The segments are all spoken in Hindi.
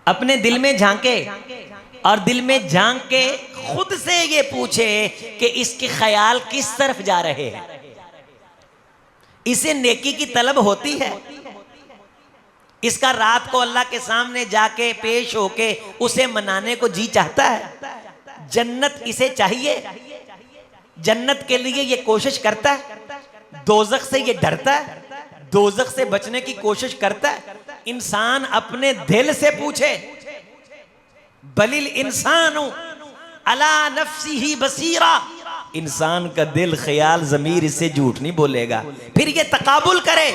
अपने दिल में झांके और दिल में झांक के खुद से ये पूछे कि इसके ख्याल किस तरफ जा रहे हैं। इसे नेकी की तलब होती है। इसका रात को अल्लाह के सामने जाके पेश होके उसे मनाने को जी चाहता है। जन्नत इसे चाहिए, जन्नत के लिए ये कोशिश करता है। दोजख से ये डरता है, दोजख से बचने की कोशिश करता है। इंसान अपने दिल से पूछे, बलिल इंसानु अला नफ्सिही बसीरा, इंसान का दिल ख्याल जमीर इससे झूठ नहीं बोलेगा। फिर ये तकाबुल करे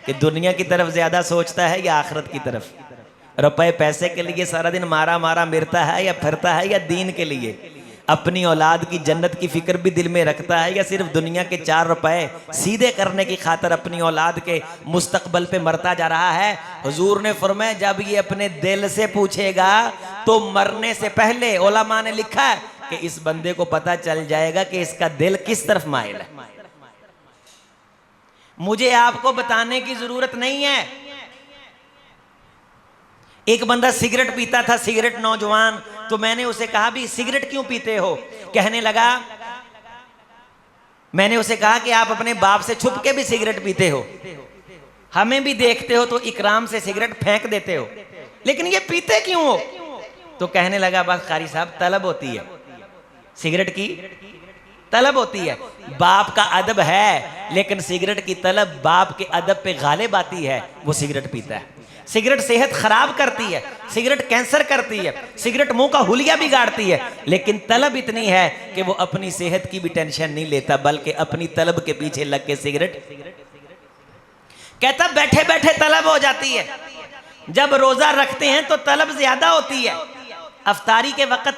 कि दुनिया की तरफ ज्यादा सोचता है या आखिरत की तरफ। रुपए पैसे के लिए सारा दिन मारा मारा मिरता है या फिरता है, या दीन के लिए अपनी औलाद की जन्नत की फिक्र भी दिल में रखता है, या सिर्फ दुनिया के 4 रुपए सीधे करने की खातिर अपनी औलाद के मुस्तकबल पे मरता जा रहा है। हुजूर ने फरमाया जब ये अपने दिल से पूछेगा तो मरने से पहले उलमा ने लिखा है कि इस बंदे को पता चल जाएगा कि इसका दिल किस तरफ माइल है। मुझे आपको बताने की जरूरत नहीं है। एक बंदा सिगरेट पीता था, सिगरेट नौजवान, तो मैंने उसे कहा भी सिगरेट क्यों पीते हो? कहने लगा, मैंने उसे कहा कि आप अपने बाप से छुप के भी सिगरेट पीते हो, हमें भी देखते हो तो इकराम से सिगरेट फेंक देते हो, लेकिन ये पीते क्यों हो? तो कहने लगा बस कारी साहब तलब होती है, सिगरेट की तलब होती है। बाप का अदब है लेकिन सिगरेट की तलब बाप के अदब पे गालिब आती है, वो सिगरेट पीता है। सिगरेट सेहत खराब करती है, सिगरेट कैंसर करती है, सिगरेट मुंह का हुलिया बिगाड़ती है, लेकिन तलब इतनी है कि वो अपनी सेहत की भी टेंशन नहीं लेता, बल्कि अपनी तलब के पीछे लग के सिगरेट कहता बैठे बैठे तलब हो जाती है। जब रोजा रखते हैं तो तलब ज्यादा होती है, अफ्तारी के वक्त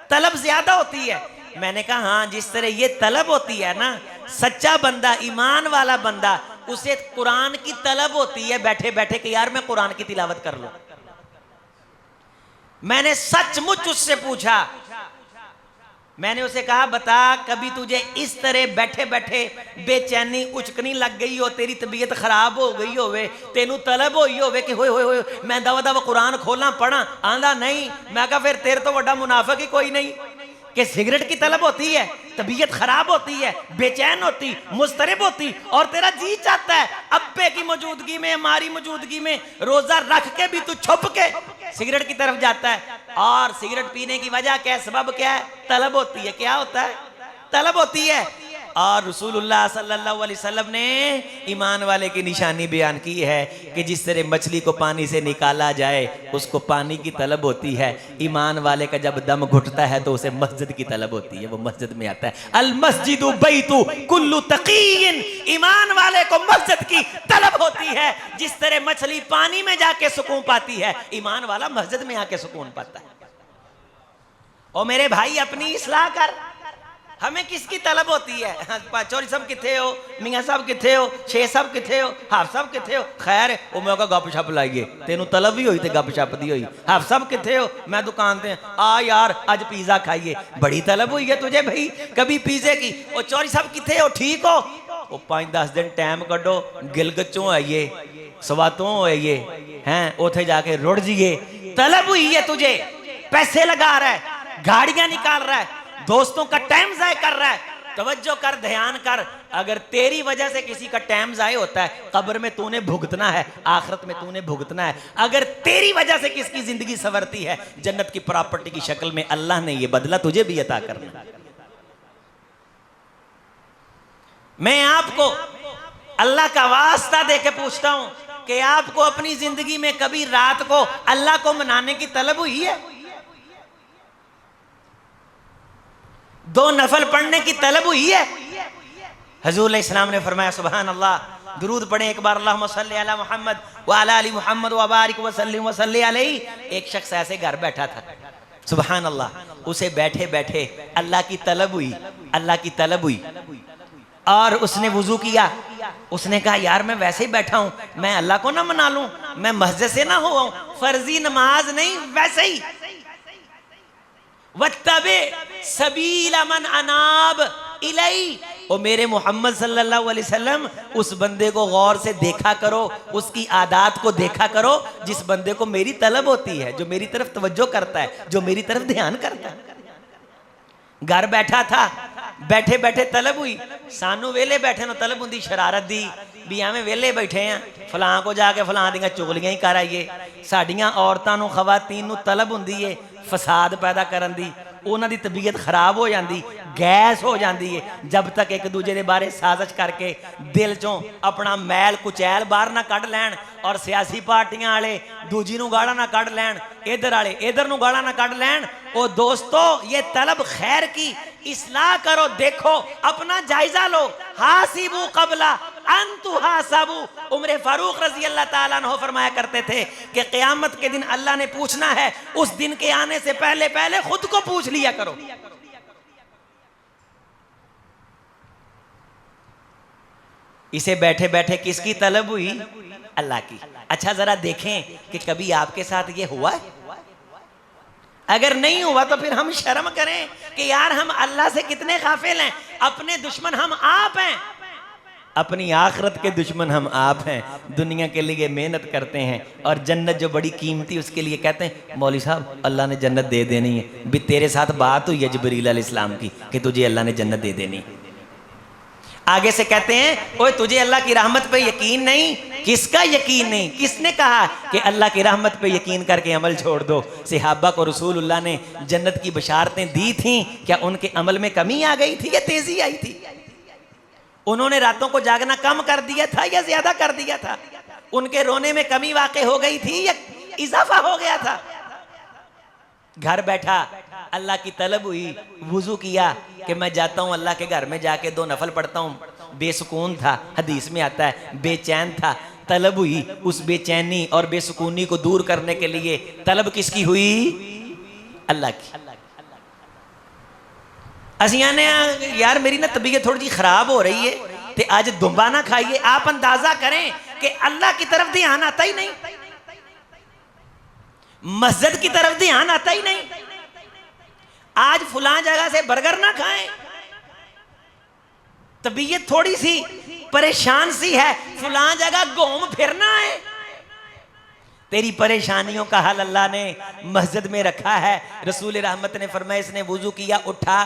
तलब ज्यादा होती है। मैंने कहा हाँ, जिस तरह ये तलब होती है ना, सच्चा बंदा ईमान वाला बंदा उसे कुरान की तलब होती है बैठे बैठे कि यार मैं कुरान की तिलावत कर लूं। मैंने सचमुच उससे पूछा, मैंने उसे कहा बता कभी तुझे इस तरह बैठे बैठे बेचैनी उचकनी लग गई हो, तेरी तबीयत खराब हो गई होवे, तेनू तलब होई होवे कि होए होए होए मैं दवा दवा कुरान खोला पढ़ा? आंदा नहीं। मैं कहा फिर तेरे तो बड़ा मुनाफिक ही कोई नहीं कि सिगरेट की तलब होती है, तबीयत खराब होती है, बेचैन होती, मुस्तरिब होती, और तेरा जी चाहता है अब्बे की मौजूदगी में, हमारी मौजूदगी में रोजा रख के भी तू छुप के सिगरेट की तरफ जाता है। और सिगरेट पीने की वजह क्या है, सबब क्या है? तलब होती है। क्या होता है? तलब होती है। और रसूलुल्लाह सल्लल्लाहु अलैहि वसल्लम ने ईमान वाले की निशानी बयान की है कि जिस तरह मछली को पानी से निकाला जाए उसको पानी की तलब होती है, ईमान वाले का जब दम घुटता है तो उसे मस्जिद की तलब होती है, वो मस्जिद में आता है। अल मस्जिदु बैतु कुल्लु तक़ीय्यिन, ईमान वाले को मस्जिद की तलब होती है। जिस तरह मछली पानी में जाके सुकून पाती है, ईमान वाला मस्जिद में आके सुकून पाता है। और मेरे भाई अपनी इस्लाह कर, हमें किसकी तलब होती है? चौरी साहब किथे हो, मियाँ साहब किथे हो, शेख साहब किथे हो, हाफ साहब किथे हो? खैर वो मैं गप शप लाइए, तेनू तलब भी हुई, गप शप दी हुई। हाफ साहब किथे हो? मैं दुकान ते आ यार आज पिज्जा खाइए, बड़ी तलब हुई है तुझे भाई कभी पिज्जे की। और चौरी साहब किथे हो, ठीक हो? वो 5-10 दिन टाइम कड्डो, गिलगचों आइए, सवातों आइए, हैं उथे जाके रुड़ जाइए। तलब हुई है तुझे, पैसे लगा रहा है, गाड़ियां निकाल रहा है, दोस्तों का टाइम जाय कर रहा है। तवज्जो कर, ध्यान कर, अगर तेरी वजह से किसी का टाइम जाय होता है, कब्र में तूने भुगतना है, आखिरत में तूने भुगतना है। अगर तेरी वजह से किसकी जिंदगी संवरती है, जन्नत की प्रॉपर्टी की शक्ल में अल्लाह ने यह बदला तुझे भी अता करना। मैं आपको अल्लाह का वास्ता देके पूछता हूं कि आपको अपनी जिंदगी में कभी रात को अल्लाह को मनाने की तलब हुई है? 2 नफल पढ़ने की तलब हुई है? हजूर इस्लाम ने फरमाया सुभान अल्लाह, दुरूद पढ़े एक बार, अल्लाहुम्मा सल्ली अला मुहम्मद व अला आलि मुहम्मद व बारिक व सल्ली अलैहि। एक शख्स ऐसे घर बैठा था, सुभान अल्लाह, उसे बैठे बैठे अल्लाह की तलब हुई, अल्लाह की तलब हुई। और उसने वुजू किया, उसने कहा यार मैं वैसे ही बैठा हूं, मैं अल्लाह को ना मना लूं, मैं मस्जिद से ना हो, फर्जी नमाज नहीं, वैसे ही वत्तबे सबीला मन अनाब इलैहि, और मेरे मोहम्मद सल्लल्लाहु अलैहि वसल्लम उस बंदे को गौर से देखा करो, उसकी आदात को देखा करो जिस बंदे को मेरी तलब होती है, जो मेरी तरफ तवज्जो करता है, जो मेरी तरफ ध्यान करता है। घर बैठा था, बैठे बैठे तलब हुई, सानू वेले बैठे नो तलब होंदी शरारत दी भी एवें वेले बैठे हैं फलां को जाके फलां दियां चुगलियां ही कर आइए। साडियां औरतां नू खवातीन नू तलब होंदी है फसाद पैदा करन दी, उन्हां दी तबीयत खराब हो जाती, गैस हो जाती है, जब तक एक दूजे के बारे साजिश करके दिल चों अपना मैल कुचैल बाहर ना कढ़ लैन और सियासी पार्टियां वाले दूजी नू गाड़ा ना कढ़ लैन, इधर वाले इधर नू गाड़ा ना कढ़ लैन। ओ दोस्तों, ये तलब खैर की, इस्लाह करो, देखो अपना जायजा लो। हासिबू कबला अंतु हासाबू। उमर फारूक रजी अल्लाह ताला अन्हु फरमाया करते थे कि क़यामत के दिन अल्लाह ने पूछना है, उस दिन के आने से पहले पहले खुद को पूछ लिया करो। इसे बैठे बैठे किसकी तलब हुई? अल्लाह की। अच्छा जरा देखें कि कभी आपके साथ ये हुआ है? अगर नहीं हुआ तो फिर हम शर्म करें कि यार हम अल्लाह से कितने गाफिल हैं। अपने दुश्मन हम आप हैं, अपनी आखिरत के दुश्मन हम आप हैं। दुनिया के लिए मेहनत करते हैं और जन्नत जो बड़ी कीमती, उसके लिए कहते हैं मौलवी साहब अल्लाह ने जन्नत दे देनी है। भी तेरे साथ बात हुई है जिब्रील अलैहिस्सलाम की कि तुझे अल्लाह ने जन्नत दे देनी। आगे से कहते हैं ओए तुझे अल्लाह की रहमत पे यकीन नहीं? किसका यकीन नहीं? किसने कहा कि अल्लाह की रहमत पे यकीन करके अमल छोड़ दो? सहाबा को रसूलुल्लाह ने जन्नत की बशारतें दी थी, क्या उनके अमल में कमी आ गई थी या तेजी आई थी? उन्होंने रातों को जागना कम कर दिया था या ज्यादा कर दिया था? उनके रोने में कमी वाक़ई हो गई थी या इजाफा हो गया था? घर बैठा अल्लाह की तलब हुई, वुजू किया कि मैं जाता हूँ अल्लाह के घर में जाके 2 नफल पढ़ता हूँ। बेसुकून था, हदीस में आता है बेचैन था। तलब हुई, उस बेचैनी और बेसुकूनी को दूर करने के लिए तलब किसकी हुई? अल्लाह की। असियां ने यार मेरी ना तबीयत थोड़ी जी खराब हो रही है तो आज दुम्बा ना खाइए। आप अंदाजा करें कि अल्लाह की तरफ ध्यान आता ही नहीं, मस्जिद की तरफ ध्यान आता ही नहीं। आज फुलां जगह से बर्गर ना खाएं, तबीयत थोड़ी सी परेशान सी है, फुलां जगह घूम फिरना है। तेरी परेशानियों का हल अल्लाह ने मस्जिद में रखा है। रसूल रहमत ने फरमाया इसने वुजू किया, उठा,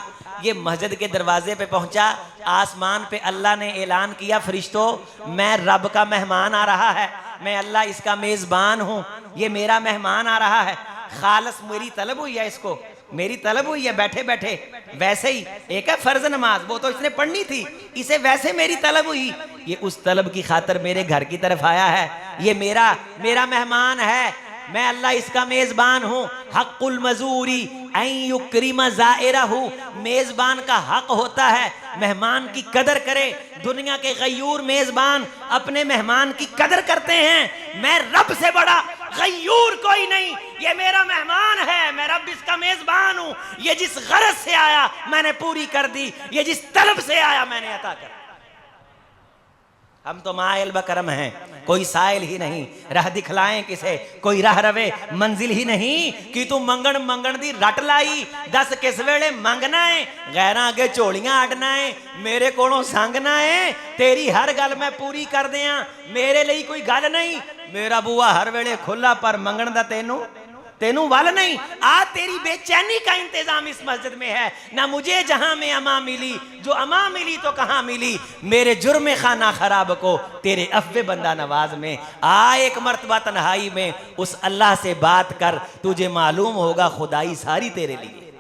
ये मस्जिद के दरवाजे पे पहुंचा, आसमान पे अल्लाह ने ऐलान किया फरिश्तों मैं रब का मेहमान आ रहा है, मैं अल्लाह इसका मेज़बान हूँ, ये मेरा मेहमान आ रहा है। खालस मेरी तलब हुई है, इसको मेरी तलब हुई है बैठे बैठे। वैसे ही एक है फर्ज नमाज, वो तो इसने पढ़नी थी, इसे वैसे मेरी तलब हुई, ये उस तलब की खातर मेरे घर की तरफ आया है। ये मेरा मेहमान है, मैं अल्लाह इसका मेज़बान हूँ। हक़्क़ुल मज़ूरी अन युक्रिम ज़ाइरहु, मेज़बान का हक होता है मेहमान की कदर करे। दुनिया के गयूर मेज़बान अपने मेहमान की कदर करते हैं, मैं रब से बड़ा गयूर कोई नहीं। ये मेरा मेहमान है, मैं रब इसका मेज़बान हूँ। ये जिस गरज से आया मैंने पूरी कर दी, ये जिस तलब से आया मैंने अता कर। हम तो माइल बकरम हैं, कोई साइल ही नहीं, राह दिखलाएं किसे, कोई राह रवे मंजिल ही नहीं। कि तू मंगण मंगण दी रट लाई, दस किस वेले मंगना है, गैरां अगे झोलियां अडना है, मेरे कोलों संगना है, तेरी हर गल मैं पूरी कर दियां, मेरे लिए कोई गल नहीं, मेरा बुआ हर वेले खुला पर मंगण दा तेनू वाल नहीं। आज तेरी बेचैनी का इंतजाम इस मस्जिद में है। ना मुझे जहां में अमा मिली, जो अमा मिली तो कहां मिली, मेरे जुर्म खाना खराब को तेरे अफ़्वे बंदा नवाज में। आ एक मर्तबा तन्हाई में उस अल्लाह से बात कर, तुझे मालूम होगा खुदाई सारी तेरे लिए।